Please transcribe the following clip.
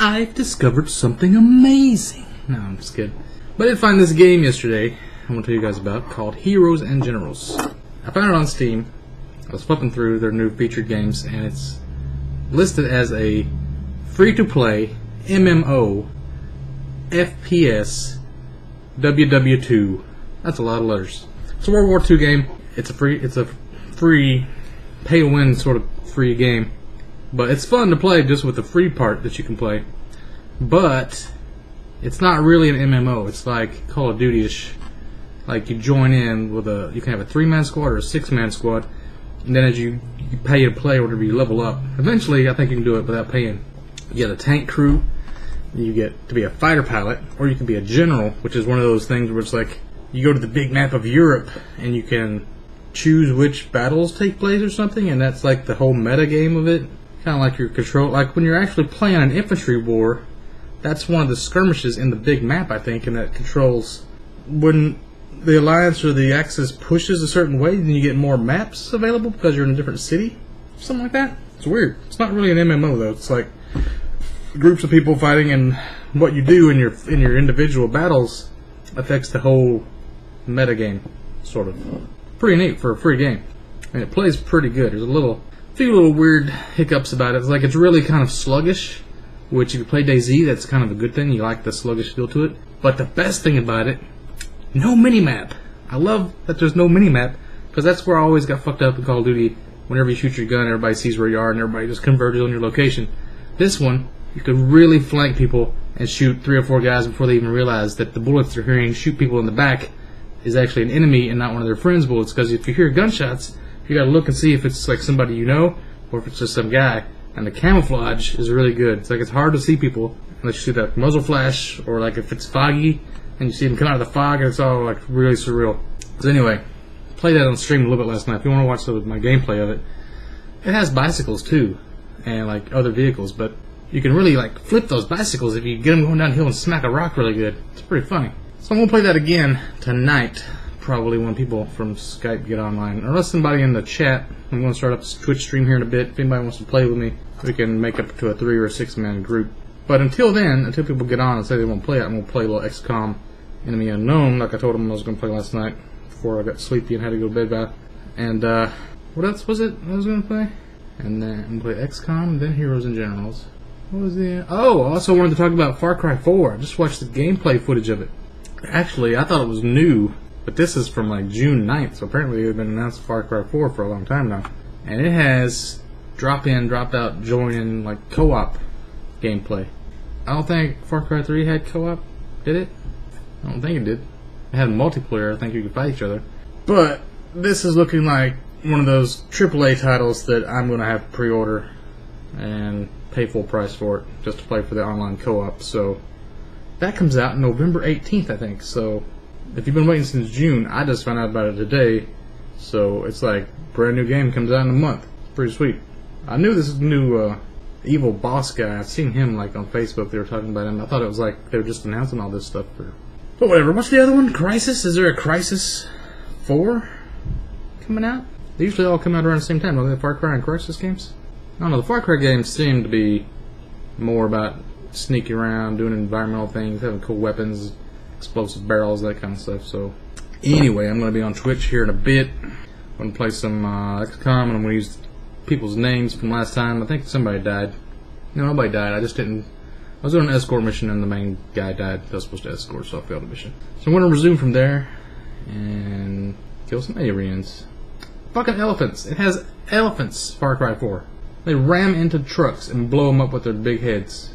I've discovered something amazing. No, I'm just kidding. But I did find this game yesterday I want to tell you guys about called Heroes and Generals. I found it on Steam. I was flipping through their new featured games, and it's listed as a free-to-play MMO FPS WW2. That's a lot of letters. It's a World War II game. It's a free pay-to-win sort of free game. But it's fun to play just with the free part that you can play. But it's not really an MMO. It's like Call of Duty-ish. Like you join in with you can have a 3-man squad or a 6-man squad, and then as you pay to play or whatever, you level up. Eventually, I think you can do it without paying. You get a tank crew, you get to be a fighter pilot, or you can be a general, which is one of those things where it's like you go to the big map of Europe and you can choose which battles take place or something, and that's like the whole meta game of it. Kind of like your control, like when you're actually playing an infantry war, that's one of the skirmishes in the big map, I think, and that controls when the Alliance or the Axis pushes a certain way, then you get more maps available because you're in a different city, something like that. It's weird. It's not really an MMO though. It's like groups of people fighting, and what you do in your individual battles affects the whole meta game, sort of. Pretty neat for a free game, and it plays pretty good. There's a few little weird hiccups about it. It's like it's really kind of sluggish, which if you play DayZ, that's kind of a good thing. You like the sluggish feel to it. But the best thing about it, no minimap. I love that there's no minimap, because that's where I always got fucked up in Call of Duty. Whenever you shoot your gun, everybody sees where you are, and everybody just converges on your location. This one, you can really flank people and shoot 3 or 4 guys before they even realize that the bullets they're hearing shoot people in the back is actually an enemy and not one of their friends' bullets. Because if you hear gunshots, you gotta look and see if it's like somebody you know or if it's just some guy. And the camouflage is really good. It's like it's hard to see people unless you see that muzzle flash, or like if it's foggy and you see them come out of the fog, and it's all like really surreal. So anyway, played that on stream a little bit last night. If you want to watch my gameplay of it, it has bicycles too, and like other vehicles, but you can really like flip those bicycles if you get them going downhill and smack a rock really good. It's pretty funny. So I'm gonna play that again tonight, probably when people from Skype get online. Unless somebody in the chat, I'm gonna start up a Twitch stream here in a bit. If anybody wants to play with me, we can make up to a 3 or a 6-man group. But until then, until people get on and say they won't play it, I'm gonna play a little XCOM Enemy Unknown, like I told them I was gonna play last night before I got sleepy and had to go to bed by. And what else was it I was gonna play? And then I'm gonna play XCOM, and then Heroes and Generals. What was the? Oh, I also wanted to talk about Far Cry 4. I just watched the gameplay footage of it. Actually, I thought it was new, but this is from like June 9th, so apparently it had been announced Far Cry 4 for a long time now. And it has drop in, drop out, join in, like co-op gameplay. I don't think Far Cry 3 had co-op, did it? I don't think it did. It had multiplayer, I think you could fight each other. But this is looking like one of those AAA titles that I'm going to have to pre-order and pay full price for it, just to play for the online co-op. So that comes out November 18th, I think. So if you've been waiting since June, I just found out about it today. So it's like brand new game comes out in a month. Pretty sweet. I knew this new evil boss guy. I've seen him like on Facebook. They were talking about him. I thought it was like they were just announcing all this stuff. But whatever. What's the other one? Crysis? Is there a Crysis 4 coming out? They usually all come out around the same time, don't they? The Far Cry and Crysis games? I don't know. The Far Cry games seem to be more about sneaking around, doing environmental things, having cool weapons, explosive barrels, that kind of stuff. So anyway, I'm going to be on Twitch here in a bit. I'm going to play some XCOM, and I'm going to use people's names from last time. I think somebody died. No, nobody died. I just didn't. I was doing an escort mission, and the main guy died. I was supposed to escort, so I failed the mission. So I'm going to resume from there and kill some aliens. Fucking elephants. It has elephants, Far Cry 4. They ram into trucks and blow them up with their big heads.